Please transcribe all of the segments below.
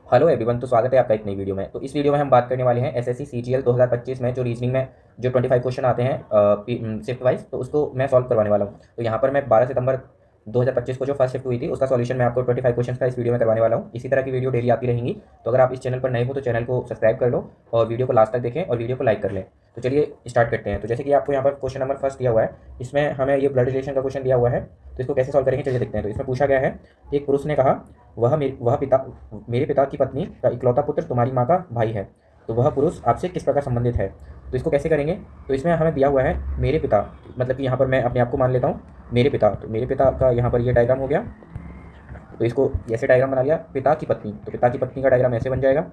Hello everyone, तो स्वागत है आपका एक नई वीडियो में। तो इस वीडियो में हम बात करने वाले हैं एसएससी सीजीएल 2025 में जो रीजनिंग में जो 25 क्वेश्चन आते हैं शिफ्ट वाइज, तो उसको मैं सॉल्व करवाने वाला हूँ। तो यहाँ पर मैं 12 सितंबर 2025 को जो फर्स्ट शिफ्ट हुई थी उसका सॉल्यूशन मैं आपको 25 क्वेश्चन का इस वीडियो में करवाने वाला हूँ। इसी तरह की वीडियो डेली आती रहेंगी। तो अगर आप इस चैनल पर नए हो तो चैनल को सब्सक्राइब कर लो और वीडियो को लास्ट तक देखें और वीडियो को लाइक कर लें। तो चलिए स्टार्ट करते हैं। तो जैसे कि आपको यहाँ पर क्वेश्चन नंबर फर्स्ट दिया हुआ है, इसमें हमें ये ब्लड रिलेशन का क्वेश्चन दिया हुआ है। तो इसको कैसे सॉल्व करेंगे चलिए देखते हैं। तो इसमें पूछा गया है, एक पुरुष ने कहा, मेरे पिता की पत्नी का इकलौता पुत्र तुम्हारी माँ का भाई है, तो वह पुरुष आपसे किस प्रकार संबंधित है। तो इसको कैसे करेंगे। तो इसमें हमें दिया हुआ है मेरे पिता, मतलब कि यहाँ पर मैं अपने आप को मान लेता हूँ मेरे पिता। तो मेरे पिता का यहाँ पर ये डायग्राम हो गया। तो इसको ऐसे डायग्राम बना लिया। पिता की पत्नी, तो पिता की पत्नी का डायग्राम ऐसे बन जाएगा।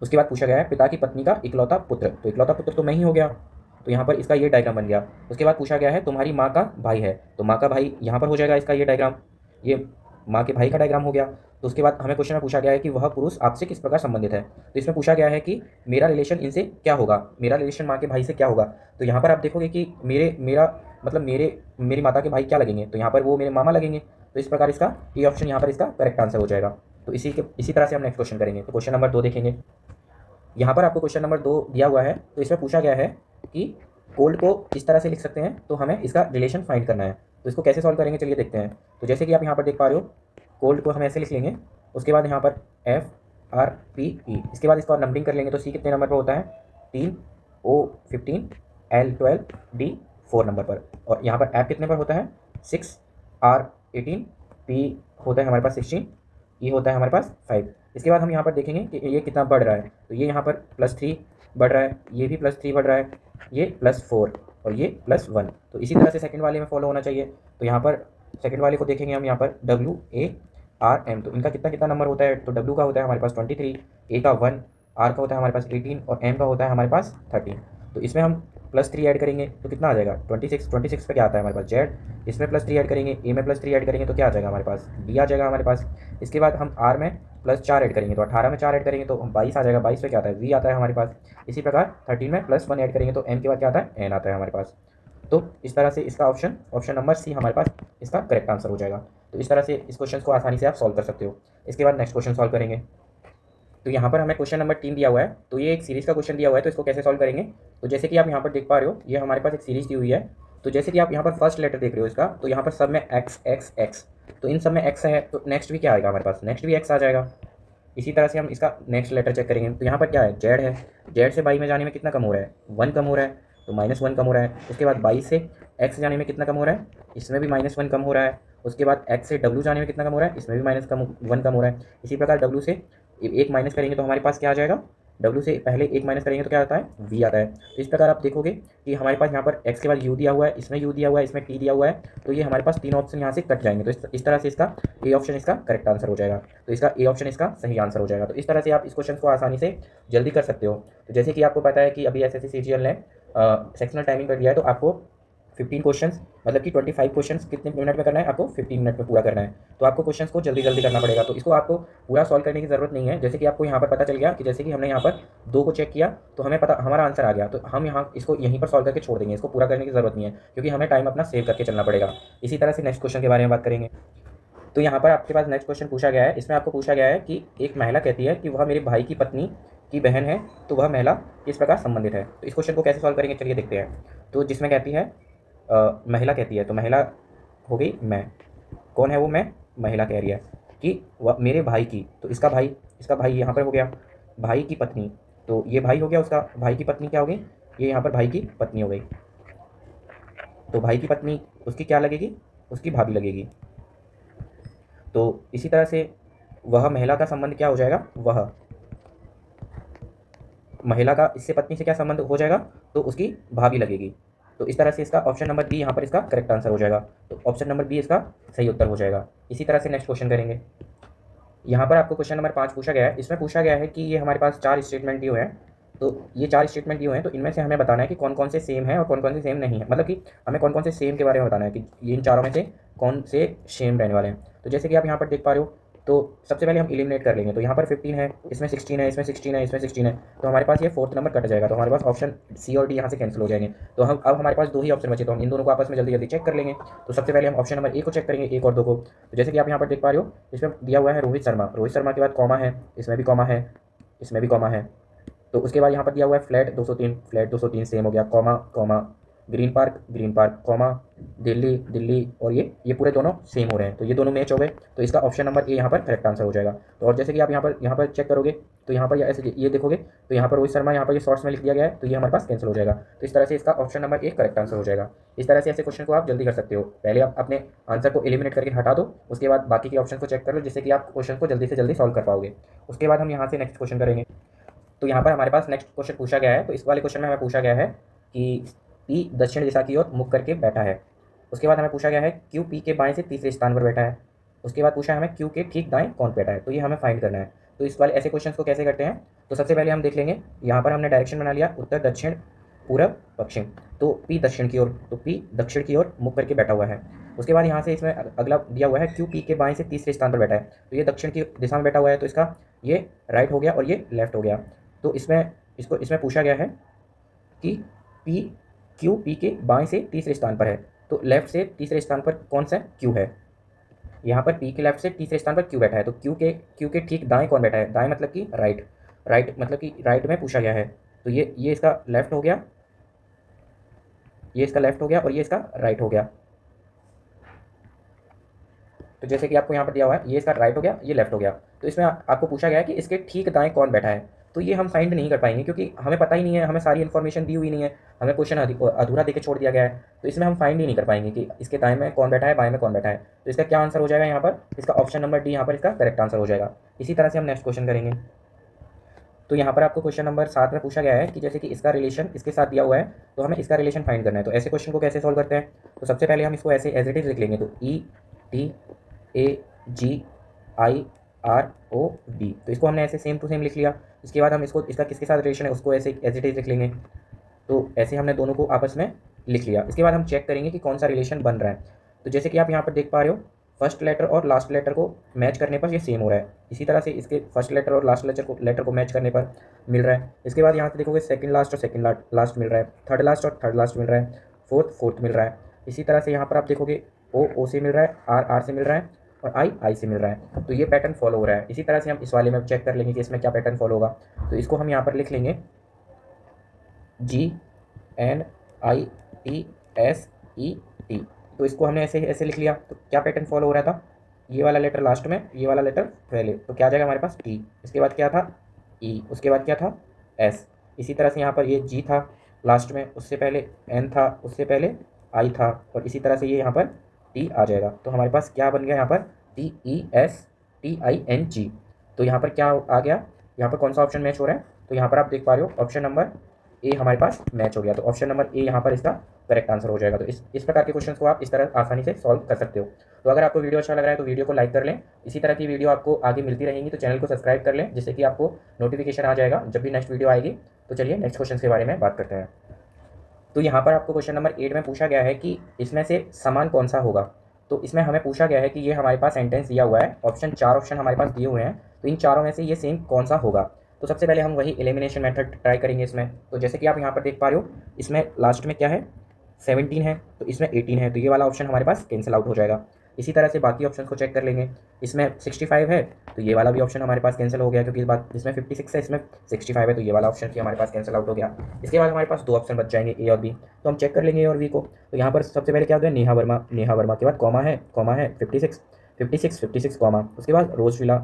उसके बाद पूछा गया है पिता की पत्नी का इकलौता पुत्र, तो इकलौता पुत्र तो मैं ही हो गया, तो यहाँ पर इसका ये डायग्राम बन गया। उसके बाद पूछा गया है तुम्हारी माँ का भाई है, तो माँ का भाई यहाँ पर हो जाएगा इसका ये डायग्राम, ये माँ के भाई का डायग्राम हो गया। तो उसके बाद हमें क्वेश्चन में पूछा गया है कि वह पुरुष आपसे किस प्रकार संबंधित है। तो इसमें पूछा गया है कि मेरा रिलेशन इनसे क्या होगा, मेरा रिलेशन माँ के भाई से क्या होगा। तो यहाँ पर आप देखोगे कि मेरी माता के भाई क्या लगेंगे, तो यहाँ पर वो मेरे मामा लगेंगे। तो इस प्रकार इसका ये ऑप्शन यहाँ पर इसका करेक्ट आंसर हो जाएगा। तो इसी तरह से हम नेक्स्ट क्वेश्चन करेंगे। तो क्वेश्चन नंबर 2 देखेंगे। यहाँ पर आपको क्वेश्चन नंबर 2 दिया हुआ है। तो इसमें पूछा गया है कि कोल्ड को इस तरह से लिख सकते हैं, तो हमें इसका रिलेशन फाइंड करना है। तो इसको कैसे सॉल्व करेंगे चलिए देखते हैं। तो जैसे कि आप यहाँ पर देख पा रहे हो, कोल्ड को हम ऐसे लिख लेंगे। उसके बाद यहाँ पर FRPE, इसके बाद इसका नंबरिंग कर लेंगे। तो सी कितने नंबर पर होता है 3, O15, L12, D 4 नंबर पर, और यहाँ पर F कितने पर होता है 6, R18, P होता है हमारे पास 16, E होता है हमारे पास 5। इसके बाद हम यहाँ पर देखेंगे कि ये कितना बढ़ रहा है। तो ये यहाँ पर +3 बढ़ रहा है, ये भी +3 बढ़ रहा है, ये +4 और ये +1। तो इसी तरह से सेकंड वाले में फॉलो होना चाहिए। तो यहाँ पर सेकंड वाले को देखेंगे हम, यहाँ पर WARM, तो इनका कितना कितना नंबर होता है। तो W का होता है हमारे पास 23, A का 1, R का होता है हमारे पास 18 और M का होता है हमारे पास 13। तो इसमें हम +3 ऐड करेंगे तो कितना आ जाएगा 26 पे क्या आता है हमारे पास Z। इसमें +3 ऐड करेंगे, A में +3 ऐड करेंगे तो क्या आ जाएगा हमारे पास D आ जाएगा हमारे पास। इसके बाद हम R में +4 ऐड करेंगे तो 18 में 4 ऐड करेंगे तो 22 आ जाएगा। 22 पे क्या आता है V आता है हमारे पास। इसी प्रकार 13 में +1 ऐड करेंगे तो M के बाद क्या आता है N आता है हमारे पास। तो इस तरह से इसका ऑप्शन नंबर सी हमारे पास इसका करेक्ट आंसर हो जाएगा। तो इस तरह से इस क्वेश्चन को आसानी से आप सॉल्व कर सकते हो। इसके बाद नेक्स्ट क्वेश्चन सॉल्व करेंगे। तो यहाँ पर हमें क्वेश्चन नंबर 3 दिया हुआ है। तो ये एक सीरीज़ का क्वेश्चन दिया हुआ है, तो इसको कैसे सॉल्व करेंगे। तो जैसे कि आप यहाँ पर देख पा रहे हो, ये हमारे पास एक सीरीज़ दी हुई है। तो जैसे कि आप यहाँ पर फर्स्ट लेटर देख रहे हो इसका, तो यहाँ पर सब में एक्स एक्स एक्स, तो इन सब में एक्स है, तो नेक्स्ट भी क्या आएगा हमारे पास, नेक्स्ट भी एक्स आ जाएगा। इसी तरह से हम इसका नेक्स्ट लेटर चेक करेंगे। तो यहाँ पर क्या है जेड है, जेड से 22 में जाने में कितना कम हो रहा है 1 कम हो रहा है, तो -1 कम हो रहा है। उसके बाद 22 से एक्स जाने में कितना कम हो रहा है, इसमें भी -1 कम हो रहा है। उसके बाद एक्स से डब्ल्यू जाने में कितना कम हो रहा है, इसमें भी -1 कम हो रहा है। इसी प्रकार डब्ल्यू से एक माइनस करेंगे तो हमारे पास क्या आ जाएगा, डब्ल्यू से पहले एक माइनस करेंगे तो क्या आता है वी आता है। तो इस प्रकार आप देखोगे कि हमारे पास यहाँ पर एक्स के बाद यू दिया हुआ है, इसमें यू दिया हुआ है, इसमें टी दिया हुआ है। तो ये हमारे पास तीन ऑप्शन यहाँ से कट जाएंगे। तो इस तरह से इसका ए ऑप्शन इसका करेक्ट आंसर हो जाएगा। तो इसका ए ऑप्शन इसका सही आंसर हो जाएगा। तो इस तरह से आप इस क्वेश्चन को आसानी से जल्दी कर सकते हो। तो जैसे कि आपको पता है कि अभी एसएससी सीजीएल ने सेक्शनल टाइमिंग कर दिया है, तो आपको 15 क्वेश्चंस मतलब कि 25 क्वेश्चंस कितने मिनट में करना है, आपको 15 मिनट में पूरा करना है। तो आपको क्वेश्चंस को जल्दी जल्दी करना पड़ेगा। तो इसको आपको पूरा सॉल्व करने की ज़रूरत नहीं है। जैसे कि आपको यहाँ पर पता चल गया कि जैसे कि हमने यहाँ पर 2 को चेक किया तो हमें पता हमारा आंसर आ गया, तो हम यहाँ इसको यहीं पर सॉल्व करके छोड़ देंगे, इसको पूरा करने की ज़रूरत नहीं है, क्योंकि हमें टाइम अपना सेव करके चलना पड़ेगा। इसी तरह से नेक्स्ट क्वेश्चन के बारे में बात करेंगे। तो यहाँ पर आपके पास नेक्स्ट क्वेश्चन पूछा गया है। इसमें आपको पूछा गया है कि एक महिला कहती है कि वह मेरे भाई की पत्नी की बहन है, तो वह महिला किस प्रकार संबंधित है। तो इस क्वेश्चन को कैसे सॉल्व करेंगे चलिए देखते हैं। तो जिसमें कहती है महिला कहती है, तो महिला हो गई मैं, कौन है वो मैं, महिला कह रही है कि वह मेरे भाई की, तो इसका भाई यहाँ पर हो गया भाई की पत्नी, तो ये भाई हो गया, उसका भाई की पत्नी क्या हो गई, ये यहाँ पर भाई की पत्नी हो गई। तो भाई की पत्नी उसकी क्या लगेगी, उसकी भाभी लगेगी। तो इसी तरह से वह महिला का संबंध क्या हो जाएगा, वह महिला का इससे पत्नी से क्या संबंध हो जाएगा, तो उसकी भाभी लगेगी। तो इस तरह से इसका ऑप्शन नंबर बी यहाँ पर इसका करेक्ट आंसर हो जाएगा। तो ऑप्शन नंबर बी इसका सही उत्तर हो जाएगा। इसी तरह से नेक्स्ट क्वेश्चन करेंगे। यहाँ पर आपको क्वेश्चन नंबर 5 पूछा गया है। इसमें पूछा गया है कि ये हमारे पास 4 स्टेटमेंट दिए हुए हैं। तो ये 4 स्टेटमेंट दिए हुए हैं, तो इनमें से हमें बताना है कि कौन कौन से सेम है और कौन कौन से सेम नहीं है, मतलब कि हमें कौन कौन से सेम के बारे में बताना है कि ये इन चारों में से कौन से सेम रहने वाले हैं। तो जैसे कि आप यहाँ पर देख पा रहे हो, तो सबसे पहले हम एलिमिनेट कर लेंगे। तो यहाँ पर 15 है, इसमें 16 है, इसमें 16 है, इसमें 16 है, तो हमारे पास ये फोर्थ नंबर कट जाएगा। तो हमारे पास ऑप्शन सी और डी यहाँ से कैंसिल हो जाएंगे। तो हम अब हमारे पास 2 ही ऑप्शन बचे, तो हम इन दोनों को आपस में जल्दी जल्दी चेक कर लेंगे। तो सबसे पहले हम ऑप्शन नंबर ए को चेक करेंगे, 1 और 2 को। तो जैसे कि आप यहाँ पर देख पा रहे हो, इसमें दिया हुआ है रोहित शर्मा। रोहित शर्मा के बाद कॉमा है, इसमें भी कॉमा है, इसमें भी कॉमा है। तो उसके बाद यहाँ पर दिया हुआ है फ्लैट 203, फ्लैट 203 सेम हो गया, comma comma. Green park comma, Delhi Delhi, और ये पूरे दोनों सेम हो रहे हैं, तो ये दोनों मैच हो गए। तो इसका ऑप्शन नंबर ए यहाँ पर करेक्ट आंसर हो जाएगा। तो और जैसे कि आप यहाँ पर चेक करोगे, तो यहाँ पर ऐसे ये देखोगे, तो यहाँ पर रोहित शर्मा यहाँ पर ये शॉर्ट्स में लिख दिया गया है, तो ये हमारे पास कैंसिल हो जाएगा। तो इस तरह से इसका option number A correct answer हो जाएगा। इस तरह से ऐसे क्वेश्चन को आप जल्दी कर सकते हो। पहले आप अपने आंसर को एलिमिनेट करके हटा दो, उसके बाद बाकी के ऑप्शन को चेक कर लो, जिससे कि आप क्वेश्चन को जल्दी से जल्दी सॉल्व कर पाओगे। उसके बाद हम यहाँ से नेक्स्ट क्वेश्चन करेंगे। तो यहाँ पर हमारे पास नेक्स्ट क्वेश्चन पूछा गया है। तो इस वाले क्वेश्चन में हमें पूछा गया है कि पी दक्षिण दिशा की ओर मुख करके बैठा है। उसके बाद हमें पूछा गया है क्यू पी के बाएं से तीसरे स्थान पर बैठा है। उसके बाद पूछा है हमें क्यू के ठीक दाएं कौन बैठा है। तो ये हमें फाइंड करना है। तो इस वाले ऐसे क्वेश्चन को कैसे करते हैं, तो सबसे पहले हम देख लेंगे। यहाँ पर हमने डायरेक्शन बना लिया, उत्तर दक्षिण पूरब पश्चिम। तो पी दक्षिण की ओर, तो पी दक्षिण की ओर मुख करके बैठा हुआ है। उसके बाद यहाँ से इसमें अगला दिया हुआ है क्यू पी के बाएं से तीसरे स्थान पर बैठा है। तो ये दक्षिण की दिशा में बैठा हुआ है, तो इसका ये राइट हो गया और ये लेफ्ट हो गया। तो इसमें पूछा गया है कि पी क्यू पी के बाएं से तीसरे स्थान पर है। तो लेफ्ट से तीसरे स्थान पर कौन सा क्यू है। यहाँ पर पी के लेफ्ट से तीसरे स्थान पर क्यू बैठा है, तो क्यू के ठीक दाएं कौन बैठा है। दाएं मतलब कि राइट, राइट मतलब कि राइट में पूछा गया है। तो ये इसका लेफ्ट हो गया, ये इसका लेफ्ट हो गया और ये इसका राइट हो गया। तो जैसे कि आपको यहाँ पर दिया हुआ है, ये इसका राइट हो गया, ये लेफ्ट हो गया। तो इसमें आपको पूछा गया है कि इसके ठीक दाएं कौन बैठा है। तो ये हम फाइंड नहीं कर पाएंगे, क्योंकि हमें पता ही नहीं है, हमें सारी इन्फॉर्मेशन दी हुई नहीं है, हमें क्वेश्चन अधूरा देके छोड़ दिया गया है। तो इसमें हम फाइंड ही नहीं कर पाएंगे कि इसके दाएं में कौन बैठा है, बाएं में कौन बैठा है। तो इसका क्या आंसर हो जाएगा यहाँ पर, इसका ऑप्शन नंबर डी यहाँ पर इसका करेक्ट आंसर हो जाएगा। इसी तरह से हम नेक्स्ट क्वेश्चन करेंगे। तो यहाँ पर आपको क्वेश्चन नंबर 7 में पूछा गया है कि जैसे कि इसका रिलेशन इसके साथ दिया हुआ है, तो हमें इसका रिलेशन फाइंड करना है। तो ऐसे क्वेश्चन को कैसे सॉल्व करते हैं, तो सबसे पहले हम इसको ऐसे एज इट इज लिख लेंगे। तो ETAGIROD, तो इसको हमने ऐसे सेम टू सेम लिख लिया। इसके बाद हम इसका किसके साथ रिलेशन है उसको ऐसे एज इट इज लिख लेंगे। तो ऐसे हमने दोनों को आपस में लिख लिया। इसके बाद हम चेक करेंगे कि कौन सा रिलेशन बन रहा है। तो जैसे कि आप यहाँ पर देख पा रहे हो, फर्स्ट लेटर और लास्ट लेटर को मैच करने पर ये सेम हो रहा है। इसी तरह से इसके फर्स्ट लेटर और लास्ट लेटर को मैच करने पर मिल रहा है। इसके बाद यहाँ से देखोगे सेकंड लास्ट और सेकंड लास्ट मिल रहा है, थर्ड लास्ट और थर्ड लास्ट मिल रहा है, फोर्थ मिल रहा है। इसी तरह से यहाँ पर आप देखोगे ओ से मिल रहा है, आर से मिल रहा है और आई से मिल रहा है। तो ये पैटर्न फॉलो हो रहा है। इसी तरह से हम इस वाले में चेक कर लेंगे कि इसमें क्या पैटर्न फॉलो होगा। तो इसको हम यहाँ पर लिख लेंगे GNITSET। तो इसको हमने ऐसे लिख लिया। तो क्या पैटर्न फॉलो हो रहा था, ये वाला लेटर लास्ट में, ये वाला लेटर पहले, तो क्या आ जाएगा हमारे पास T। इसके बाद क्या था E, उसके बाद क्या था S। इसी तरह से यहाँ पर ये G था लास्ट में, उससे पहले N था, उससे पहले I था, और इसी तरह से ये यहाँ पर T आ जाएगा। तो हमारे पास क्या बन गया यहाँ पर TESTING। तो यहाँ पर क्या आ गया, यहाँ पर कौन सा ऑप्शन मैच हो रहा है, तो यहाँ पर आप देख पा रहे हो ऑप्शन नंबर ए हमारे पास मैच हो गया। तो ऑप्शन नंबर ए यहाँ पर इसका करेक्ट आंसर हो जाएगा। तो इस प्रकार के क्वेश्चन को आप इस तरह आसानी से सॉल्व कर सकते हो। तो अगर आपको वीडियो अच्छा लग रहा है तो वीडियो को लाइक कर लें। इसी तरह की वीडियो आपको आगे मिलती रहेंगी, तो चैनल को सब्सक्राइब कर लें, जिससे कि आपको नोटिफिकेशन आ जाएगा जब भी नेक्स्ट वीडियो आएगी। तो चलिए नेक्स्ट क्वेश्चन के बारे में बात करते हैं। तो यहाँ पर आपको क्वेश्चन नंबर 8 में पूछा गया है कि इसमें से समान कौन सा होगा। तो इसमें हमें पूछा गया है कि ये हमारे पास सेंटेंस दिया हुआ है, चार ऑप्शन हमारे पास दिए हुए हैं, तो इन चारों में से ये सेम कौन सा होगा। तो सबसे पहले हम वही एलिमिनेशन मेथड ट्राई करेंगे इसमें। तो जैसे कि आप यहाँ पर देख पा रहे हो, इसमें लास्ट में क्या है 17 है, तो इसमें 18 है, तो ये वाला ऑप्शन हमारे पास कैंसिल आउट हो जाएगा। इसी तरह से बाकी ऑप्शन को चेक कर लेंगे। इसमें 65 है, तो ये वाला भी ऑप्शन हमारे पास कैंसिल हो गया, क्योंकि इस बात इसमें 56 है, इसमें 65 है, तो ये वाला ऑप्शन भी हमारे पास कैंसिल आउट हो गया। इसके बाद हमारे पास दो ऑप्शन बच जाएंगे, ए और बी। तो हम चेक कर लेंगे ए और बी को। तो यहाँ पर सबसे पहले क्या होता है, नेहा वर्मा के बाद कॉमा है 56 कॉमा। उसके बाद रोज विला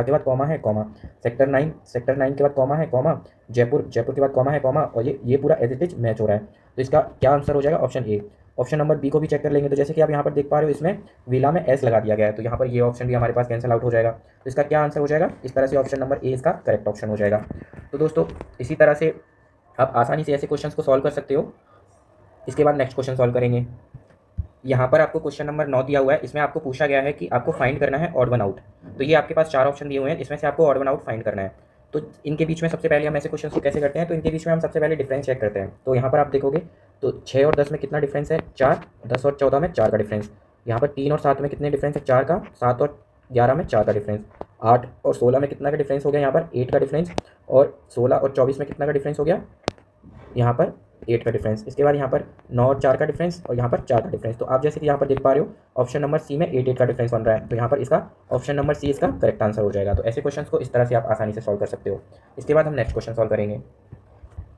के बाद कॉमा है कॉमा। सेक्टर 9 के बाद कॉमा है कॉमा। जयपुर के बाद कॉमा है कॉमा। और ये पूरा एज इट इज मैच हो रहा है। तो इसका क्या आंसर हो जाएगा, option A. Option number B को भी चेक कर लेंगे। तो जैसे कि आप यहाँ पर देख पा रहे हो, इसमें विला में एस लगा दिया गया है, तो यहाँ पर ये ऑप्शन भी हमारे पास कैंसिल आउट हो जाएगा। तो इसका क्या आंसर हो जाएगा, इस तरह से ऑप्शन नंबर ए इसका करेक्ट ऑप्शन हो जाएगा। तो दोस्तों इसी तरह से आप आसानी से ऐसे क्वेश्चन को सॉल्व कर सकते हो। इसके बाद नेक्स्ट क्वेश्चन सॉल्व करेंगे। यहाँ पर आपको क्वेश्चन नंबर 9 दिया हुआ है। इसमें आपको पूछा गया है कि आपको फाइंड करना है ऑड वन आउट। तो ये आपके पास 4 ऑप्शन दिए हुए हैं, इसमें से आपको ऑड वन आउट फाइंड करना है। तो इनके बीच में सबसे पहले हम ऐसे क्वेश्चन को कैसे करते हैं, तो इनके बीच में हम सबसे पहले डिफरेंस चेक करते हैं। तो यहाँ पर आप देखोगे तो 6 और 10 में कितना डिफरेंस है, 4। 10 और 14 में 4 का डिफरेंस। यहाँ पर 3 और 7 में कितने डिफरेंस है, 4 का। 7 और 11 में 4 का डिफरेंस, 8 और 16 में कितना का डिफरेंस हो गया यहाँ पर 8 का डिफरेंस, और 16 और 24 में कितना का डिफरेंस हो गया यहाँ पर 8 का डिफरेंस। इसके बाद यहाँ पर 9 और 4 का डिफरेंस और यहाँ पर 4 का डिफरेंस। तो आप जैसे कि यहाँ पर देख पा रहे हो ऑप्शन नंबर सी में 8 का डिफरेंस बन रहा है, तो यहाँ पर इसका ऑप्शन नंबर सी इसका करेक्ट आंसर हो जाएगा। तो ऐसे क्वेश्चन को इस तरह से आप आसानी से सॉल्व कर सकते हो। इसके बाद हम नेक्स्ट क्वेश्चन सॉल्व करेंगे।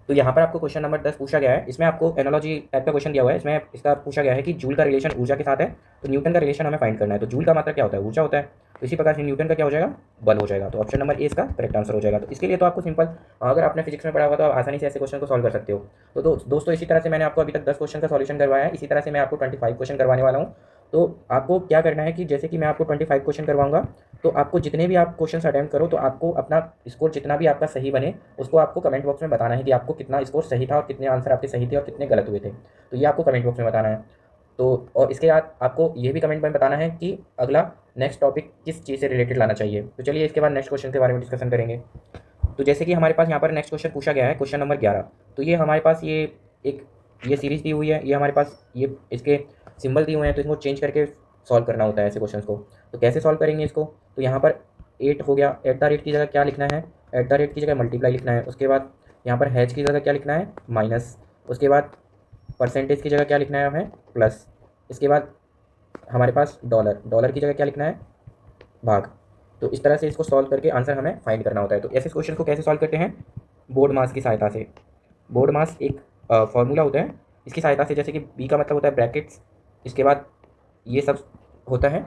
तो यहाँ पर आपको क्वेश्चन नंबर 10 पूछा गया है, इसमें आपको एनालॉजी टाइप का क्वेश्चन दिया हुआ है। इसमें इसका पूछा गया है कि जूल का रिलेशन ऊर्जा के साथ है, तो न्यूटन का रिलेशन हमें फाइंड करना है। तो जूल का मतलब क्या होता है, ऊर्जा होता है, तो इसी प्रकार से न्यूटन का क्या हो जाएगा, बल हो जाएगा। तो ऑप्शन नंबर ए इसका करेक्ट आंसर हो जाएगा। तो इसके लिए तो आपको सिंपल, अगर आपने फिजिक्स में पढ़ा होगा तो आप आसानी से ऐसे क्वेश्चन को सॉल्व कर सकते हो। तो दोस्तों इसी तरह से मैंने आपको अभी तक 10 क्वेश्चन का सॉल्यूशन करवाया है, इसी तरह से मैं आपको 25 क्वेश्चन करवाने वाला हूँ। तो आपको क्या करना है कि जैसे कि मैं आपको 25 क्वेश्चन करवाऊंगा, तो आपको जितने भी आप क्वेश्चन अटेम्प्ट करो, तो आपको अपना स्कोर जितना भी आपका सही बने उसको आपको कमेंट बॉक्स में बताना है कि आपको कितना स्कोर सही था और कितने आंसर आपके सही थे और कितने गलत हुए थे। तो ये आपको कमेंट बॉक्स में बताना है। तो और इसके बाद आपको ये भी कमेंट में बताना है कि अगला नेक्स्ट टॉपिक किस चीज़ से रिलेटेड लाना चाहिए। तो चलिए इसके बाद नेक्स्ट क्वेश्चन के बारे में डिस्कशन करेंगे। तो जैसे कि हमारे पास यहाँ पर नेक्स्ट क्वेश्चन पूछा गया है, क्वेश्चन नंबर 11। तो ये हमारे पास ये सीरीज दी हुई है, ये हमारे पास ये इसके सिंबल दिए हुए हैं, तो इसको चेंज करके सॉल्व करना होता है ऐसे क्वेश्चन को। तो कैसे सॉल्व करेंगे इसको, तो यहाँ पर 8 हो गया, एट द रेट की जगह क्या लिखना है, एट द रेट की जगह मल्टीप्लाई लिखना है। उसके बाद यहाँ पर हैच की जगह क्या लिखना है, माइनस। उसके बाद परसेंटेज की जगह क्या लिखना है हमें, प्लस। इसके बाद हमारे पास डॉलर की जगह क्या लिखना है, भाग। तो इस तरह से इसको सॉल्व करके आंसर हमें फाइंड करना होता है। तो ऐसे क्वेश्चन को कैसे सॉल्व करते हैं, बोर्ड मास की सहायता से। बोर्ड मास एक फॉर्मूला होता है, इसकी सहायता से, जैसे कि बी का मतलब होता है ब्रैकेट्स, इसके बाद ये सब होता है,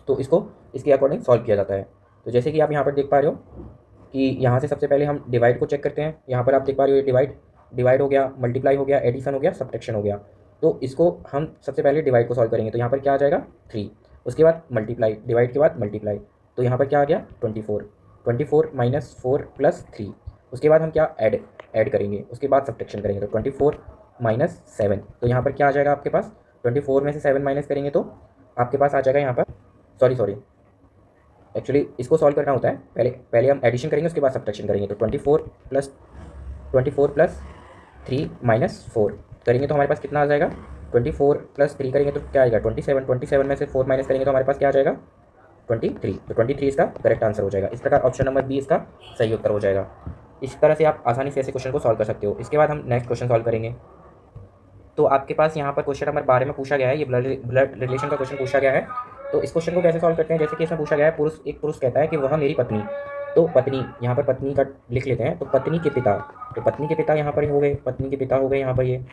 तो इसको इसके अकॉर्डिंग सॉल्व किया जाता है। तो जैसे कि आप यहाँ पर देख पा रहे हो कि यहाँ से सबसे पहले हम डिवाइड को चेक करते हैं। यहाँ पर आप देख पा रहे हो ये डिवाइड हो गया, मल्टीप्लाई हो गया, एडिशन हो गया, सब्ट्रैक्शन हो गया। तो इसको हम सबसे पहले डिवाइड को सॉल्व करेंगे, तो यहाँ पर क्या आ जाएगा 3। उसके बाद मल्टीप्लाई, डिवाइड के बाद मल्टीप्लाई, तो यहाँ पर क्या आ गया 24 माइनस 4 प्लस 3। उसके बाद हम क्या ऐड करेंगे, उसके बाद सब्ट्रैक्शन करेंगे, तो 24 माइनस 7। तो यहाँ पर क्या आ जाएगा आपके पास, 24 में से 7 माइनस करेंगे तो आपके पास आ जाएगा यहाँ पर, सॉरी एक्चुअली इसको सॉल्व करना होता है, पहले हम एडिशन करेंगे उसके बाद सब्ट्रैक्शन करेंगे। तो 24 प्लस 3 माइनस 4 करेंगे तो हमारे पास कितना आ जाएगा, 24 प्लस 3 करेंगे तो क्या आएगा 27 में से 4 माइनस करेंगे तो हमारे पास क्या आ जाएगा 23। तो 23 इसका करेक्ट आंसर हो जाएगा। इस प्रकार ऑप्शन नंबर बी इसका सही उत्तर हो जाएगा। इस तरह से आप आसानी से ऐसे क्वेश्चन को सॉल्व कर सकते हो। इसके बाद हम नेक्स्ट क्वेश्चन सॉल्व करेंगे। तो आपके पास यहाँ पर क्वेश्चन नंबर 12 में पूछा गया है, ये ब्लड रिलेशन का क्वेश्चन पूछा गया है। तो इस क्वेश्चन को कैसे सॉल्व करते हैं, जैसे कि इसमें पूछा गया है, एक पुरुष कहता है कि वह मेरी पत्नी, तो पत्नी यहाँ पर पत्नी का लिख लेते हैं, तो पत्नी के पिता, तो पत्नी के पिता यहाँ पर हो गए, पत्नी के पिता हो गए यहाँ पर ये।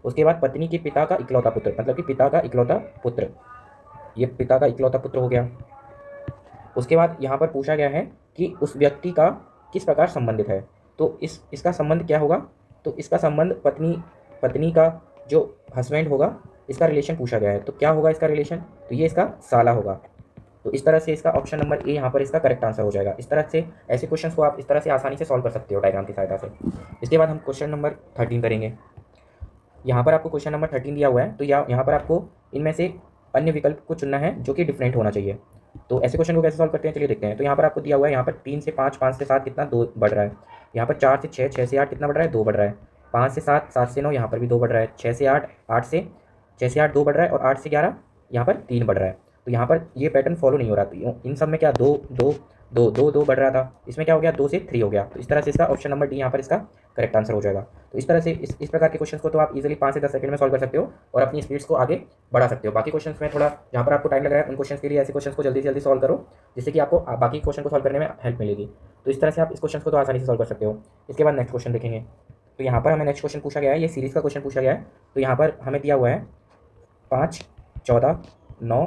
उसके बाद पत्नी के पिता का इकलौता पुत्र, मतलब कि पिता का इकलौता पुत्र, ये पिता का इकलौता पुत्र हो गया। उसके बाद यहाँ पर पूछा गया है कि उस व्यक्ति का किस प्रकार संबंधित है, तो इसका संबंध क्या होगा, तो इसका संबंध पत्नी का जो हस्बैंड होगा इसका रिलेशन पूछा गया है। तो क्या होगा इसका रिलेशन, तो ये इसका साला होगा। तो इस तरह से इसका ऑप्शन नंबर ए यहाँ पर इसका करेक्ट आंसर हो जाएगा। इस तरह से ऐसे क्वेश्चंस को आप इस तरह से आसानी से सॉल्व कर सकते हो डायग्राम की सहायता से। इसके बाद हम क्वेश्चन नंबर 13 करेंगे। यहाँ पर आपको क्वेश्चन नंबर 13 दिया हुआ है, तो यहाँ पर आपको इनमें से अन्य विकल्प को चुनना है जो कि डिफरेंट होना चाहिए। तो ऐसे क्वेश्चन को कैसे सॉल्व करते हैं चलिए देखते हैं। तो यहाँ पर आपको दिया हुआ है, यहाँ पर 3 से 5, 5 से 7 कितना 2 बढ़ रहा है। यहाँ पर 4 से 6, 6 से 8 कितना बढ़ रहा है 2 बढ़ रहा है। 5 से 7, 7 से 9 यहाँ पर भी 2 बढ़ रहा है। 6 से 8, 6 से 8 2 बढ़ रहा है, और 8 से 11 यहाँ पर 3 बढ़ रहा है। तो यहाँ पर ये पैटर्न फॉलो नहीं हो रहा, तो इन सब में क्या 2 2 2 2 2 बढ़ रहा था, इसमें क्या हो गया 2 से 3 हो गया। तो इस तरह से इसका ऑप्शन नंबर डी यहाँ पर इसका करेक्ट आंसर हो जाएगा। तो इस तरह से इस प्रकार के क्वेश्चन को तो आप इजीली 5 से 10 सेकंड में सॉल्व कर सकते हो और अपनी स्पीड्स को आगे बढ़ा सकते हो। बाकी क्वेश्चन में थोड़ा जहाँ पर आपको टाइम लग रहा है, उन क्वेश्चन के लिए ऐसे क्वेश्चन को जल्दी से जल्दी सॉल्व करो, जिससे कि आपको बाकी क्वेश्चन को सॉल्व करने में हेल्प मिलेगी। तो इस तरह से आप इस क्वेश्चन को तो आसानी से सॉल्व कर सकते हो। इसके बाद नेक्स्ट क्वेश्चन देखेंगे। तो यहाँ पर हमें नेक्स्ट क्वेश्चन पूछा गया है, ये सीरीज़ का क्वेश्चन पूछा गया है। तो यहाँ पर हमें दिया हुआ है 5, 14, 9,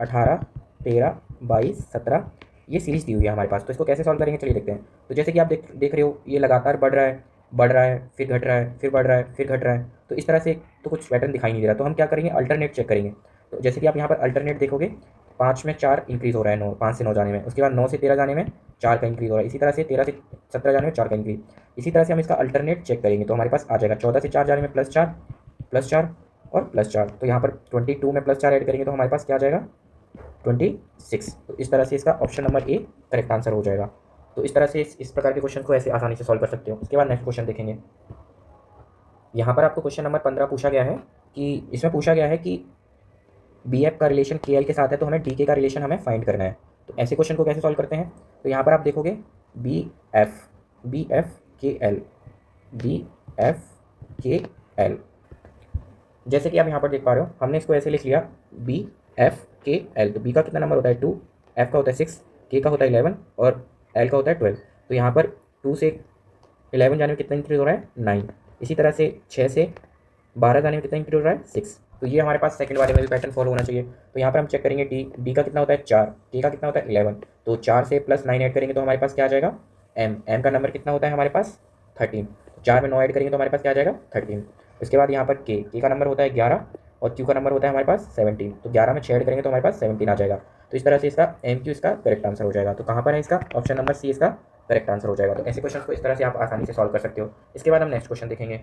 18, 13, 22, 17, ये सीरीज़ दी हुई है हमारे पास। तो इसको कैसे सॉल्व करेंगे चलिए देखते हैं। तो जैसे कि आप देख रहे हो, ये लगातार बढ़ रहा है, फिर घट रहा है, फिर बढ़ रहा है, फिर घट रहा है। तो इस तरह से तो कुछ पैटर्न दिखाई नहीं दे रहा। तो हम क्या करेंगे, अल्टरनेट चेक करेंगे। तो जैसे कि आप यहाँ पर अल्टरनेट देखोगे, 5 में 4 इंक्रीज़ हो रहा है, 9 5 से 9 जाने में। उसके बाद 9 से 13 जाने में 4 का इंक्रीज़ हो रहा है। इसी तरह से 13 से 17 जाने में 4 का इंक्रीज़। इसी तरह से हम इसका अल्टरनेट चेक करेंगे, तो हमारे पास आ जाएगा 14 से 4 जाने में +4 और +4। तो यहाँ पर 22 में +4 ऐड करेंगे तो हमारे पास क्या आ जाएगा 26। तो इस तरह से इसका option number A correct answer हो जाएगा। तो इस तरह से इस प्रकार के क्वेश्चन को ऐसे आसानी से सॉल्व कर सकते हो। इसके बाद नेक्स्ट क्वेश्चन देखेंगे। यहाँ पर आपको क्वेश्चन नंबर 15 पूछा गया है कि इसमें पूछा गया है कि BF का रिलेशन KL के साथ है, तो हमें DK का रिलेशन हमें फाइंड करना है। तो ऐसे क्वेश्चन को कैसे सॉल्व करते हैं, तो यहाँ पर आप देखोगे बी एफ के एल, बी एफ के एल। जैसे कि आप यहाँ पर देख पा रहे हो, हमने इसको ऐसे लिख लिया बी एफ के एल। तो बी का कितना नंबर होता है 2, एफ का होता है 6, के का होता है 11 और एल का होता है 12। तो यहाँ पर 2 से 11 जाने में कितना इंक्रीज हो रहा है 9। इसी तरह से 6 से 12 जाने में कितना इंक्रीज हो रहा है 6। तो ये हमारे पास सेकंड वाले में भी पैटर्न फॉलो होना चाहिए। तो यहाँ पर हम चेक करेंगे डी का कितना होता है 4, के का कितना होता है 11। तो 4 से प्लस 9 ऐड करेंगे तो हमारे पास क्या आ जाएगा एम का नंबर कितना होता है हमारे पास 13। 4 में 9 ऐड करेंगे तो हमारे पास क्या आ जाएगा 13। उसके बाद यहाँ पर के का नंबर होता है 11 और क्यू का नंबर होता है हमारे पास 17। तो 11 में 6 ऐड करेंगे तो हमारे पास 17 आ जाएगा। तो इस तरह से इसका एम क्यू इसका करेक्ट आंसर हो जाएगा। तो कहाँ पर है इसका ऑप्शन नंबर सी इसका करेक्ट आंसर हो जाएगा। तो ऐसे क्वेश्चन को इस तरह से आप आसानी से सॉल्व कर सकते हो। इसके बाद हम नेक्स्ट क्वेश्चन देखेंगे।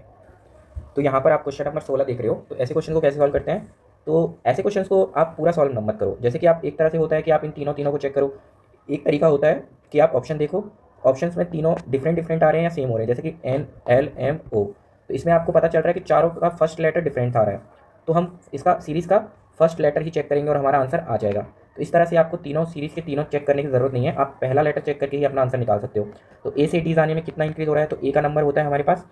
तो यहाँ पर आप क्वेश्चन नंबर 16 देख रहे हो। तो ऐसे क्वेश्चन को कैसे सॉल्व करते हैं, तो ऐसे क्वेश्चन को आप पूरा सॉल्व मत करो। जैसे कि आप एक तरह से होता है कि आप इन तीनों को चेक करो। एक तरीका होता है कि आप ऑप्शन देखो, ऑप्शंस में तीनों डिफरेंट आ रहे हैं या सेम हो रहे हैं, जैसे कि एन एल एम ओ। तो इसमें आपको पता चल रहा है कि चारों का फर्स्ट लेटर डिफरेंट आ रहा है। तो हम इसका सीरीज़ का फर्स्ट लेटर ही चेक करेंगे और हमारा आंसर आ जाएगा। तो इस तरह से आपको तीनों सीरीज़ के तीनों चेक करने की ज़रूरत नहीं है, आप पहला लेटर चेक करके ही अपना आंसर निकाल सकते हो। तो ए से डी जाने में कितना इंक्रीज़ हो रहा है, तो ए का नंबर होता है हमारे पास,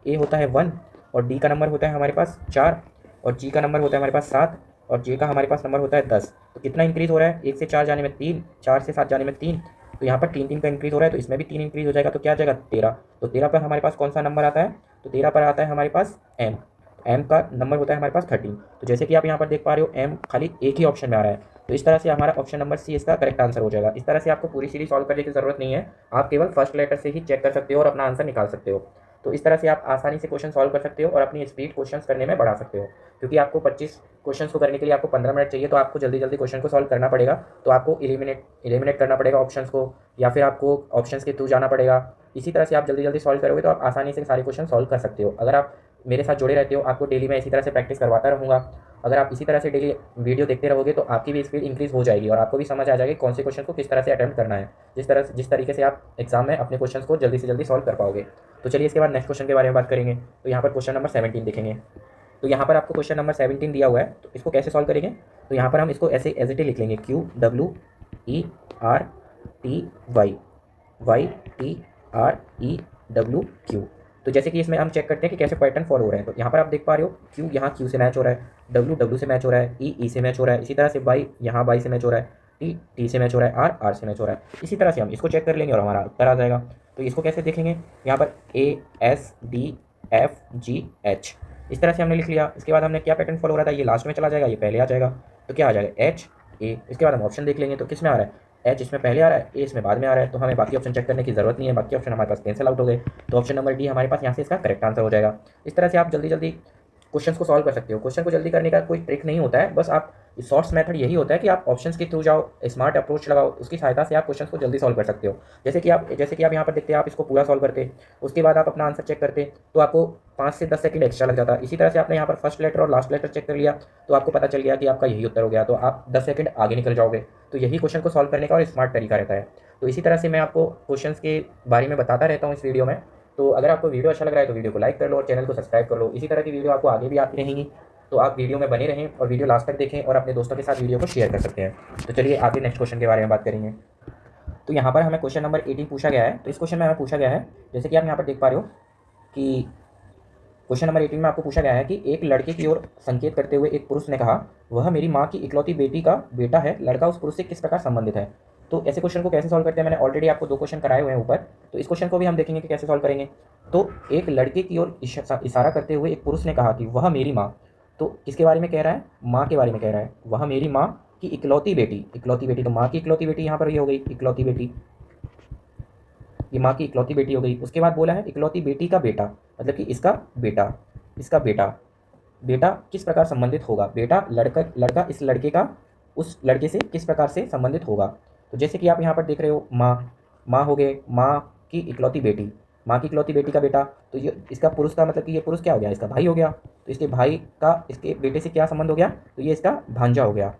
ए होता है 1 और डी का नंबर होता है हमारे पास 4 और जी का नंबर होता है हमारे पास 7 और जे का हमारे पास नंबर होता है 10। तो कितना इंक्रीज़ हो रहा है, 1 से 4 जाने में 3, 4 से 7 जाने में 3। तो यहाँ पर 3 का इंक्रीज़ हो रहा है, तो इसमें भी 3 इंक्रीज़ हो जाएगा। तो क्या आ जाएगा 13। तो 13 पर हमारे पास कौन सा नंबर आता है, तो 13 पर आता है हमारे पास एम का नंबर होता है हमारे पास 13। तो जैसे कि आप यहाँ पर देख पा रहे हो एम खाली एक ही ऑप्शन में आ रहा है। तो इस तरह से हमारा ऑप्शन नंबर सी इसका करेक्ट आंसर हो जाएगा। इस तरह से आपको पूरी सीरीज सॉल्व करने की जरूरत नहीं है, आप केवल फर्स्ट लेटर से ही चेक कर सकते हो और अपना आंसर निकाल सकते हो। तो इस तरह से आप आसानी से क्वेश्चन सॉल्व कर सकते हो और अपनी स्पीड क्वेश्चन करने में बढ़ा सकते हो। क्योंकि आपको 25 क्वेश्चन को करने के लिए आपको 15 मिनट चाहिए, तो आपको जल्दी जल्दी क्वेश्चन को सॉल्व करना पड़ेगा। तो आपको एलिमिनेट करना पड़ेगा ऑप्शंस को, या फिर आपको ऑप्शंस के थ्रू जाना पड़ेगा। इसी तरह से आप जल्दी जल्दी सॉल्व करोगे तो आप आसानी से सारे क्वेश्चन सॉल्व कर सकते हो। अगर आप मेरे साथ जुड़े रहते हो, आपको डेली मैं इसी तरह से प्रैक्टिस करवाता रहूँगा। अगर आप इसी तरह से डेली वीडियो देखते रहोगे तो आपकी भी स्पीड इंक्रीज हो जाएगी और आपको भी समझ आ जाएगी कौन से क्वेश्चन को किस तरह से अटेम्प्ट करना है, जिस तरीके से आप एग्जाम में अपने क्वेश्चन को जल्दी से जल्दी सॉल्व कर पाओगे। तो चलिए इसके बाद नेक्स्ट क्वेश्चन के बारे में बात करेंगे। तो यहाँ पर क्वेश्चन नंबर 17 देखेंगे। तो यहाँ पर आपको क्वेश्चन नंबर 17 दिया हुआ है, तो इसको कैसे सॉल्व करेंगे, तो यहाँ पर हम इसको ऐसे एज इट इज लिख लेंगे QWERTY तो जैसे कि इसमें हम चेक करते हैं कि कैसे पैटर्न फॉलो हो रहे हैं। तो यहाँ पर आप देख पा रहे हो क्यू यहाँ क्यू से मैच हो रहा है, डब्ल्यू से मैच हो रहा है, ई से मैच हो रहा है। इसी तरह से बाई यहाँ बाई से मैच हो रहा है, टी से मैच हो रहा है, आर से मैच हो रहा है। इसी तरह से हम इसको चेक कर लेंगे और हमारा उत्तर आ जाएगा। तो इसको कैसे देखेंगे, यहाँ पर ASDFGH इस तरह से हमने लिख लिया। इसके बाद हमने क्या पैटर्न फॉलो हो रहा था, ये लास्ट में चला जाएगा, ये पहले आ जाएगा। तो क्या आ जाएगा HA। इसके बाद हम ऑप्शन देख लेंगे तो किस में आ रहा है, एच इसमें पहले आ रहा है, ए इसमें बाद में आ रहा है। तो हमें बाकी ऑप्शन चेक करने की जरूरत नहीं है, बाकी ऑप्शन हमारे पास कैंसिल आउट हो गए। तो ऑप्शन नंबर डी हमारे पास यहाँ से इसका करेक्ट आंसर हो जाएगा। इस तरह से आप जल्दी जल्दी क्वेश्चन को सॉल्व कर सकते हो। क्वेश्चन को जल्दी करने का कोई ट्रिक नहीं होता है, बस आप शॉर्ट्स मेथड यही होता है कि आप ऑप्शंस के थ्रू जाओ, स्मार्ट अप्रोच लगाओ, उसकी सहायता से आप क्वेश्चन को जल्दी सॉल्व कर सकते हो। जैसे कि आप यहाँ पर देखते हैं, आप इसको पूरा सॉल्व करते, उसके बाद आप अपना आंसर चेक करते तो आपको 5 से 10 सेकंड एक्स्ट्रा लग जाता है। इसी तरह से आपने यहाँ पर फर्स्ट लेटर और लास्ट लेटर चेक कर लिया तो आपको पता चल गया कि आपका यही उत्तर हो गया, तो आप 10 सेकंड आगे निकल जाओगे। तो यही क्वेश्चन को सॉल्व करने का और स्मार्ट तरीका रहता है। तो इसी तरह से मैं आपको क्वेश्चन के बारे में बताता रहता हूँ इस वीडियो में। तो अगर आपको वीडियो अच्छा लग रहा है तो वीडियो को लाइक कर लो और चैनल को सब्सक्राइब कर लो। इसी तरह की वीडियो आपको आगे भी आती रहेंगी, तो आप वीडियो में बने रहें और वीडियो लास्ट तक देखें और अपने दोस्तों के साथ वीडियो को शेयर कर सकते हैं। तो चलिए आगे नेक्स्ट क्वेश्चन के बारे में बात करेंगे। तो यहाँ पर हमें क्वेश्चन नंबर 18 पूछा गया है। तो इस क्वेश्चन में हमें पूछा गया है, जैसे कि आप यहाँ पर देख पा रहे हो कि क्वेश्चन नंबर 18 में आपको पूछा गया है कि एक लड़के की ओर संकेत करते हुए एक पुरुष ने कहा, वह मेरी माँ की इकलौती बेटी का बेटा है। लड़का उस पुरुष से किस प्रकार संबंधित है। तो ऐसे क्वेश्चन को कैसे सॉल्व करते हैं, मैंने ऑलरेडी आपको 2 क्वेश्चन कराए हुए हैं ऊपर। तो इस क्वेश्चन को भी हम देखेंगे कि कैसे सॉल्व करेंगे। तो एक लड़के की ओर इशारा करते हुए एक पुरुष ने कहा कि वह मेरी माँ, तो किसके बारे में कह रहा है, माँ के बारे में कह रहा है। वह मेरी माँ की इकलौती बेटी, तो माँ की इकलौती बेटी यहाँ पर ये हो गई इकलौती बेटी, ये माँ की इकलौती बेटी हो गई। उसके बाद बोला है इकलौती बेटी का बेटा, मतलब कि इसका बेटा किस प्रकार संबंधित होगा। बेटा लड़का इस लड़के का उस लड़के से किस प्रकार से संबंधित होगा। तो जैसे कि आप यहाँ पर देख रहे हो माँ हो गए, माँ की इकलौती बेटी का बेटा। तो ये इसका पुरुष का मतलब कि ये पुरुष क्या हो गया, इसका भाई हो गया। तो इसके भाई का इसके बेटे से क्या संबंध हो गया, तो ये इसका भांजा हो गया।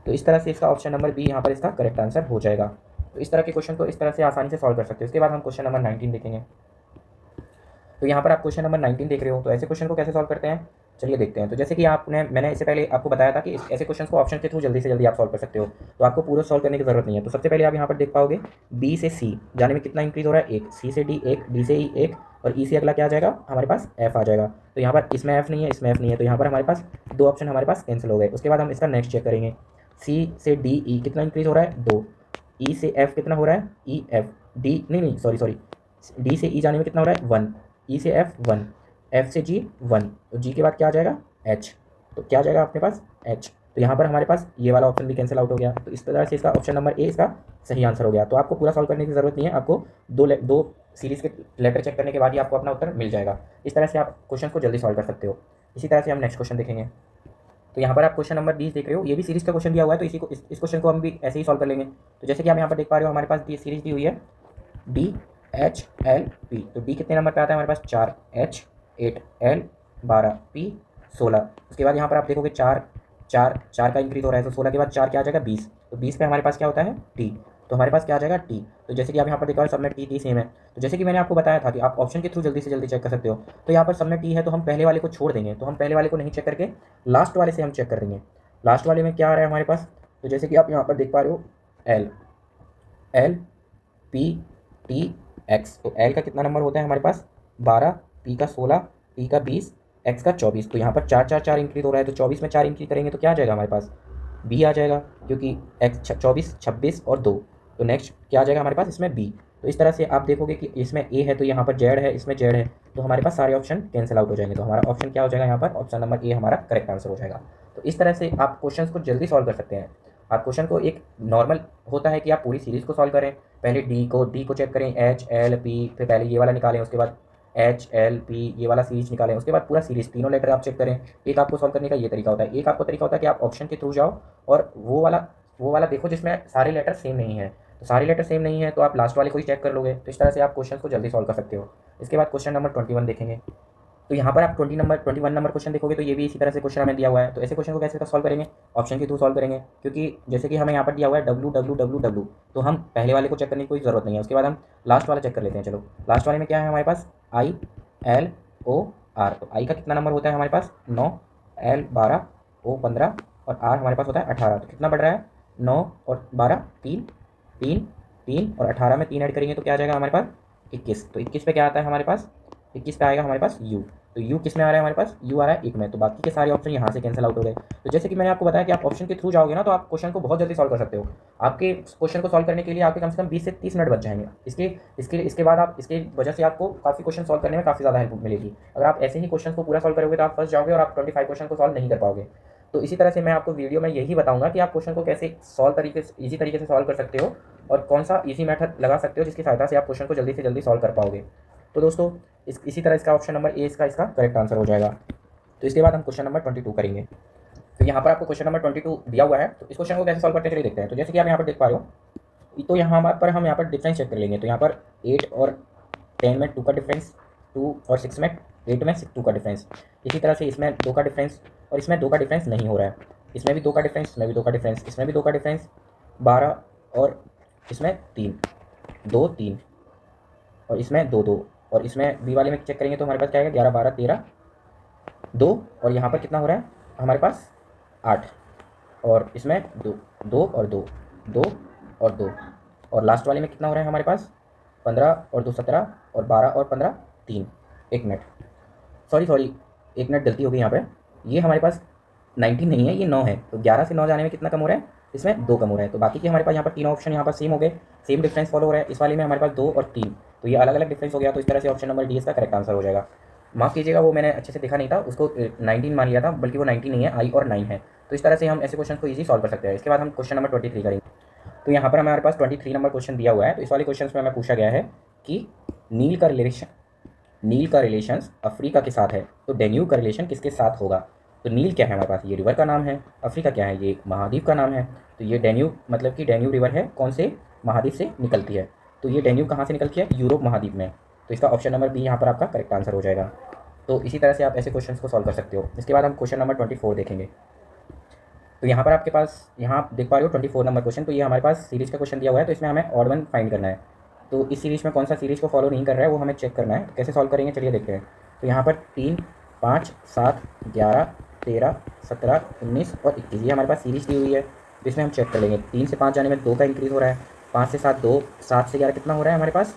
तो इस तरह से इसका ऑप्शन नंबर बी यहाँ पर इसका करेक्ट आंसर हो जाएगा। तो इस तरह के क्वेश्चन को इस तरह से आसानी से सॉल्व कर सकते हो। इसके बाद हम क्वेश्चन नंबर 19 देखेंगे। तो यहाँ पर आप क्वेश्चन नंबर 19 देख रहे हो। तो ऐसे क्वेश्चन को कैसे सॉल्व करते हैं, चलिए देखते हैं। तो जैसे कि मैंने इससे पहले आपको बताया था कि ऐसे क्वेश्चन को ऑप्शन के थ्रू जल्दी से जल्दी आप सॉल्व कर सकते हो, तो आपको पूरा सॉल्व करने की जरूरत नहीं है। तो सबसे पहले आप यहाँ पर देख पाओगे बी से सी जाने में कितना इंक्रीज हो रहा है, एक, सी से डी एक, डी से ई एक, और ई से अगला क्या आ जाएगा हमारे पास, एफ आ जाएगा। तो यहाँ पर इसमें एफ नहीं है, इसमें एफ नहीं है, तो यहाँ पर हमारे पास दो ऑप्शन हमारे पास कैंसिल हो गए। उसके बाद हम इसका नेक्स्ट चेक करेंगे, सी से डी ई कितना इंक्रीज हो रहा है, दो, ई से एफ कितना हो रहा है, ई एफ, डी नहीं सॉरी सॉरी, डी से ई जाने में कितना हो रहा है, वन, ई से एफ वन, एफ से जी वन, तो जी के बाद क्या आ जाएगा, एच, तो क्या आ जाएगा अपने पास, एच। तो यहाँ पर हमारे पास ये वाला ऑप्शन भी कैंसिल आउट हो गया। तो इस तरह से इसका ऑप्शन नंबर ए इसका सही आंसर हो गया। तो आपको पूरा सॉल्व करने की जरूरत नहीं है, आपको दो सीरीज के लेटर चेक करने के बाद ही आपको अपना उत्तर मिल जाएगा। इस तरह से आप क्वेश्चन को जल्दी सॉल्व कर सकते हो। इसी तरह से हम नेक्स्ट क्वेश्चन देखेंगे। तो यहाँ पर आप क्वेश्चन नंबर 20 देख रहे हो, ये भी सीरीज का क्वेश्चन दिया हुआ है, तो इस क्वेश्चन को हम भी ऐसे ही सॉल्व कर लेंगे। तो जैसे कि आप यहाँ पर देख पा रहे हो हमारे पास सीरीज दी हुई है डी एच एल पी। तो डी कितने नंबर पे आता है हमारे पास, 4 एच 8 एल 12 पी 16। उसके बाद यहाँ पर आप देखोगे चार का इंक्रीज हो रहा है, तो 16 के बाद 4 क्या आ जाएगा, 20। तो 20 पे हमारे पास क्या होता है, टी। तो हमारे पास क्या आ जाएगा, टी। तो जैसे कि आप यहाँ पर देखा सब में टी सेम है। तो जैसे कि मैंने आपको बताया था कि आप ऑप्शन के थ्रू जल्दी से जल्दी चेक कर सकते हो। तो यहाँ पर सब में टी है, तो हम पहले वाले को छोड़ देंगे, तो हम पहले वाले को नहीं चेक करके लास्ट वाले से हम चेक कर देंगे। लास्ट वाले में क्या आ रहा है हमारे पास, तो जैसे कि आप यहाँ पर देख पा रहे हो L L P T x. तो एल का कितना नंबर होता है हमारे पास, 12, पी का 16, टी का 20, एक्स का 24। तो यहाँ पर 4 इंक्रीज हो रहा है, तो 24 में 4 इंक्रीज करेंगे तो क्या आ जाएगा हमारे पास, बी आ जाएगा, क्योंकि एक्स 24, 26 और 2। तो नेक्स्ट क्या आ जाएगा हमारे पास, इसमें बी। तो इस तरह से आप देखोगे कि इसमें ए है तो यहाँ पर जेड है, इसमें जेड है, तो हमारे पास सारे ऑप्शन कैंसिल आउट हो जाएंगे। तो हमारा ऑप्शन क्या हो जाएगा यहाँ पर, ऑप्शन नंबर ए हमारा करेक्ट आंसर हो जाएगा। तो इस तरह से आप क्वेश्चन को जल्दी सॉल्व कर सकते हैं। आप क्वेश्चन को एक नॉर्मल होता है कि आप पूरी सीरीज को सॉल्व करें, पहले डी को चेक करें, एच एल पी, फिर पहले ये वाला निकालें, उसके बाद एच एल पी ये वाला सीरीज निकालें, उसके बाद पूरा सीरीज तीनों लेटर आप चेक करें। एक आपको सॉल्व करने का ये तरीका होता है, एक आपको तरीका होता है कि आप ऑप्शन के थ्रू जाओ और वो वाला देखो जिसमें सारे लेटर सेम नहीं है। तो सारे लेटर सेम नहीं है तो आप लास्ट वाले को ही चेक कर लोगे। तो इस तरह से आप क्वेश्चन को जल्दी सॉल्व कर सकते हो। इसके बाद क्वेश्चन नंबर 21 देखेंगे। तो यहाँ पर आप 21 नंबर क्वेश्चन देखोगे तो ये भी इसी तरह से क्वेश्चन हमें दिया हुआ है। तो ऐसे क्वेश्चन को कैसे सॉल्व करेंगे, ऑप्शन के थ्रू सॉल्व करेंगे, क्योंकि जैसे कि हमें यहाँ पर दिया हुआ है डब्ल्यू डब्ल्यू डब्ल्यू डब्ल्यू, तो हम पहले वाले को चेक करने की कोई ज़रूरत नहीं है। उसके बाद हम लास्ट वाला चेक कर लेते हैं। चलो लास्ट वाले में क्या है हमारे पास, आई एल ओ आर। तो आई का कितना नंबर होता है हमारे पास, 9, एल 12, ओ 15 और आर हमारे पास होता है 18। तो कितना बढ़ रहा है, 9 और 12, 3 3 3 और 18 में 3 ऐड करेंगे तो क्या आ जाएगा हमारे पास, 21। तो 21 पे क्या आता है हमारे पास, 21 पे आएगा हमारे पास यू। तो यू किस में आ रहा है हमारे पास, यू आ रहा है 1 में। तो बाकी के सारे ऑप्शन यहाँ से कैंसिल आउट हो गए। तो जैसे कि मैंने आपको बताया कि आप ऑप्शन के थ्रू जाओगे ना तो आप क्वेश्चन को बहुत जल्दी सॉल्व कर सकते हो। आपके क्वेश्चन को सॉल्व करने के लिए आपके कम से कम 20 से 30 मिनट बच जाएंगे। इसके बाद आप इसके वजह से आपको काफ़ी क्वेश्चन सॉल्व करने में काफ़ी ज़्यादा हेल्प मिलेगी। अगर आप ऐसे ही क्वेश्चन को पूरा सॉल्व करोगे तो आप फंस जाओगे और आप 25 क्वेश्चन को सॉल्व नहीं कर पाओगे। तो इसी तरह से मैं आपको वीडियो में यही बताऊंगा कि आप क्वेश्चन को कैसे इजी तरीके से सॉल्व कर सकते हो और कौन सा इजी मेथड लगा सकते हो जिसकी सहायता से आप क्वेश्चन को जल्दी से जल्दी सॉल्व कर पाओगे। तो दोस्तों इसी तरह इसका ऑप्शन नंबर ए इसका करेक्ट आंसर हो जाएगा। तो इसके बाद हम क्वेश्चन नंबर 22 करेंगे। तो यहाँ पर आपको क्वेश्चन नंबर 22 दिया हुआ है। तो इस क्वेश्चन को कैसे सॉल्व करते हैं चलिए देखते हैं। तो जैसे कि आप यहाँ पर देख पा रहे हो, तो यहाँ पर हम यहाँ पर डिफरेंस चेक कर लेंगे। तो यहाँ पर 8 और 10 में 2 का डिफरेंस, 2 और 6 में 8 में 2 का डिफरेंस। इसी तरह से इसमें 2 का डिफरेंस और इसमें 2 का डिफरेंस नहीं हो रहा है। इसमें भी 2 का डिफरेंस, इसमें भी 2 का डिफरेंस, इसमें भी 2 का डिफरेंस, 12 और इसमें 3, 2 3 और इसमें 2 2 और इसमें बी वाले में चेक करेंगे तो हमारे पास क्या आएगा, 11 12 13 2 और यहाँ पर कितना हो रहा है हमारे पास 8 और इसमें 2 2 और 2 2 और 2 और लास्ट वाले में कितना हो रहा है हमारे पास 15 और 2 17 और 12 और 15 3। एक मिनट सॉरी 1 मिनट गलती हो गई यहाँ पे, ये हमारे पास 19 नहीं है, ये 9 है। तो 11 से 9 जाने में कितना कम हो रहा है, इसमें 2 कम हो रहा है। तो बाकी के हमारे पास यहाँ पर तीनों ऑप्शन यहाँ पर सेम हो गए, सेम डिफरेंस फॉलो हो रहा है। इस वाले में हमारे पास 2 और 3, तो ये अलग अलग डिफरेंस हो गया। तो इस तरह से ऑप्शन नंबर डी इसका करेक्ट आंसर हो जाएगा। माफ़ कीजिएगा वो मैंने अच्छे से देखा नहीं था, उसको 19 मान लिया था, बल्कि वो 19 नहीं है, आई और 9 है। तो इस तरह से हम ऐसे क्वेश्चन को ईजी सॉल्व कर सकते हैं। इसके बाद हम क्वेश्चन नंबर 23 करेंगे। तो यहाँ पर हमारे पास 23 नंबर क्वेश्चन दिया हुआ है। तो इस वाले क्वेश्चन में हमें पूछा गया है कि नील का रिलेशन अफ्रीका के साथ है, तो डेन्यूब का रिलेशन किसके साथ होगा। तो नील क्या है हमारे पास, ये रिवर का नाम है। अफ्रीका क्या है, ये महाद्वीप का नाम है। तो ये डेन्यूब मतलब कि डेन्यूब रिवर है कौन से महाद्वीप से निकलती है। तो ये डेन्यूब कहाँ से निकलती है, यूरोप महाद्वीप में। तो इसका ऑप्शन नंबर बी यहाँ पर आपका करेक्ट आंसर हो जाएगा। तो इसी तरह से आप ऐसे क्वेश्चन को सॉल्व कर सकते हो। इसके बाद हम क्वेश्चन नंबर 24 देखेंगे। तो यहाँ पर आपके पास यहाँ आप देख पा रहे हो 24 नंबर क्वेश्चन। तो ये हमारे पास सीरीज का क्वेश्चन दिया हुआ है। तो इसमें हमें ऑड वन फाइंड करना है। तो इस सीरीज में कौन सा सीरीज को फॉलो नहीं कर रहा है वो हमें चेक करना है। तो कैसे सॉल्व करेंगे चलिए देखते हैं। तो यहाँ पर 3 5, 7, 11, 13, 17, 19 और 21, ये हमारे पास सीरीज दी हुई है। तो इसमें हम चेक कर लेंगे, 3 से 5 जाने में 2 का इंक्रीज़ हो रहा है, 5 से 7 2, 7 से 11 कितना हो रहा है हमारे पास,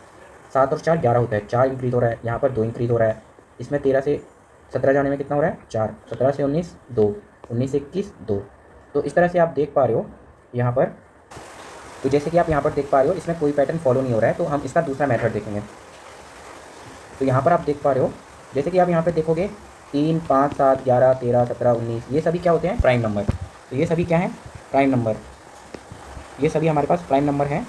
7 और 4 11 होता है, 4 इंक्रीज़ हो रहा है, यहाँ पर 2 इंक्रीज़ हो रहा है। इसमें 13 से 17 जाने में कितना हो रहा है, 4, 17 से 19 2, 19 से 21 2। तो इस तरह से आप देख पा रहे हो यहाँ पर। तो जैसे कि आप यहाँ पर देख पा रहे हो, इसमें कोई पैटर्न फॉलो नहीं हो रहा है, तो हम इसका दूसरा मेथड देखेंगे। तो यहाँ पर आप देख पा रहे हो, जैसे कि आप यहाँ पर देखोगे 3, 5, 7, 11, 13, 17, 19, ये सभी क्या होते हैं, प्राइम नंबर। तो ये सभी क्या हैं, प्राइम नंबर, ये सभी हमारे पास प्राइम नंबर हैं।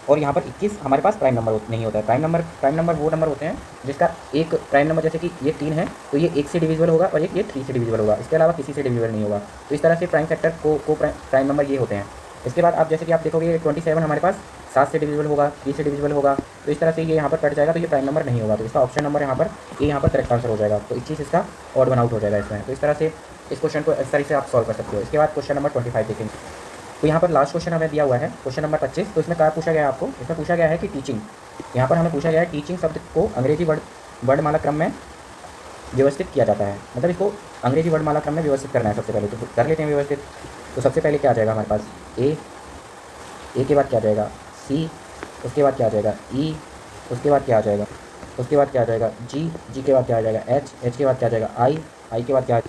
और यहाँ पर 21 हमारे पास प्राइम नंबर नहीं होता है। प्राइम नंबर वो नंबर होते हैं जिसका एक प्राइम नंबर, जैसे कि ये 3 है तो ये 1 से डिविजिबल होगा और ये 3 से डिविजिबल होगा, इसके अलावा किसी से डिविजिबल नहीं होगा। तो इस तरह से प्राइम फैक्टर को प्राइम नंबर ये होते हैं। इसके बाद आप जैसे कि आप देखोगे 27 हमारे पास 7 से डिविजिबल होगा, 3 से डिविजिबल होगा, तो इस तरह से ये यहाँ पर कट जाएगा, तो ये प्राइम नंबर नहीं होगा। तो इसका ऑप्शन नंबर यहाँ पर ये यहाँ पर करेक्ट आंसर हो जाएगा। तो 21 इसका ऑड वन आउट हो जाएगा इसमें। तो इस तरह से इस क्वेश्चन को इस तरह से आप सॉल्व कर सकते हो। इसके बाद क्वेश्चन नंबर 25 देखेंगे। तो यहाँ पर लास्ट क्वेश्चन हमें दिया हुआ है, क्वेश्चन नंबर 25। तो इसमें क्या पूछा गया है आपको, इसमें पूछा गया है कि टीचिंग, यहाँ पर हमें पूछा गया है टीचिंग शब्द को अंग्रेजी वर्णमाला क्रम में व्यवस्थित किया जाता है, मतलब इसको अंग्रेजी वर्णमाला क्रम में व्यवस्थित करना है। सबसे पहले तो कर लेते हैं व्यवस्थित। तो सबसे पहले क्या आ जाएगा हमारे पास, ए के बाद क्या आ जाएगा, सी, उसके बाद क्या आ जाएगा, ई, उसके बाद क्या आ जाएगा, उसके बाद क्या आ जाएगा, जी के बाद क्या आ जाएगा, एच के बाद क्या आ जाएगा, आई के बाद क्या,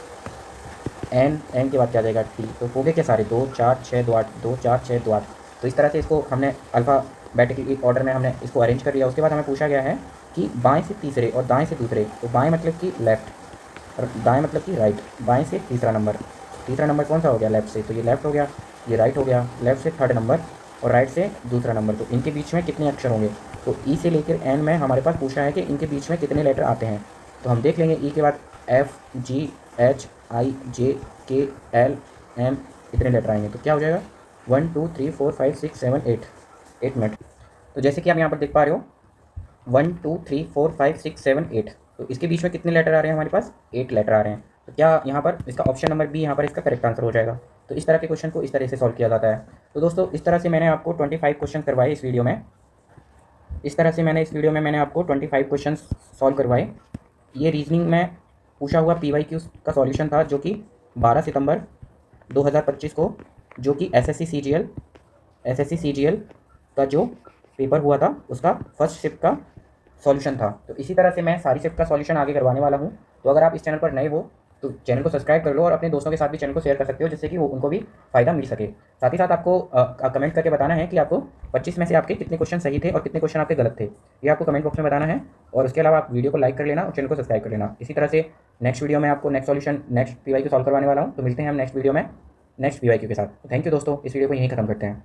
एन के बाद क्या आ जाएगा, टी। तो हो गए क्या सारे, 2 4 6 2 8, 2 4 6 2 8। तो इस तरह से इसको हमने अल्फ़ाबेटिकली ऑर्डर में हमने इसको अरेंज कर लिया। उसके बाद हमें पूछा गया है कि बाएं से तीसरे और दाएं से दूसरे। तो बाएं मतलब कि लेफ़्ट और दाएं मतलब कि राइट। बाएं से तीसरा नंबर कौन सा हो गया, लेफ़्ट से, तो ये लेफ़्ट हो गया, ये राइट हो गया। लेफ़्ट से थर्ड नंबर और राइट से दूसरा नंबर। तो इनके बीच में कितने अक्षर होंगे, तो ई से लेकर एन में हमारे पास पूछा है कि इनके बीच में कितने लेटर आते हैं। तो हम देख लेंगे, ई के बाद एफ, जी, एच, आई, जे, के, एल, एम, इतने लेटर आएंगे। तो क्या हो जाएगा, 1 2 3 4 5 6 7 8 मिनट। तो जैसे कि आप यहाँ पर देख पा रहे हो 1 2 3 4 5 6 7 8, तो इसके बीच में कितने लेटर आ रहे हैं हमारे पास, 8 लेटर आ रहे हैं। तो क्या यहाँ पर इसका ऑप्शन नंबर बी यहाँ पर इसका करेक्ट आंसर हो जाएगा। तो इस तरह के क्वेश्चन को इस तरह से सॉल्व किया जाता है। तो दोस्तों इस तरह से मैंने आपको 25 क्वेश्चन करवाए इस वीडियो में। इस तरह से मैंने इस वीडियो में मैंने आपको 25 क्वेश्चन सॉल्व करवाए। ये रीजनिंग में पूछा हुआ PYQ का सॉल्यूशन था, जो कि 12 सितंबर 2025 को, जो कि SSC CGL का जो पेपर हुआ था उसका फर्स्ट शिफ्ट का सॉल्यूशन था। तो इसी तरह से मैं सारी शिफ्ट का सॉल्यूशन आगे करवाने वाला हूँ। तो अगर आप इस चैनल पर नए हो तो चैनल को सब्सक्राइब कर लो और अपने दोस्तों के साथ भी चैनल को शेयर कर सकते हो, जिससे कि वो उनको भी फ़ायदा मिल सके। साथ ही साथ आपको कमेंट करके बताना है कि आपको 25 में से आपके कितने क्वेश्चन सही थे और कितने क्वेश्चन आपके गलत थे, ये आपको कमेंट बॉक्स में बताना है। और उसके अलावा आप वीडियो को लाइक कर लेना और चैनल को सब्सक्राइब कर लेना। इसी तरह से नेक्स्ट वीडियो में आपको नेक्स्ट PYQ सॉल्व करवाने वाला हूँ। तो मिलते हैं हम नेक्स्ट वीडियो में नेक्स्ट PYQ के साथ। थैंक यू दोस्तों, इस वीडियो को यहीं खत्म करते हैं।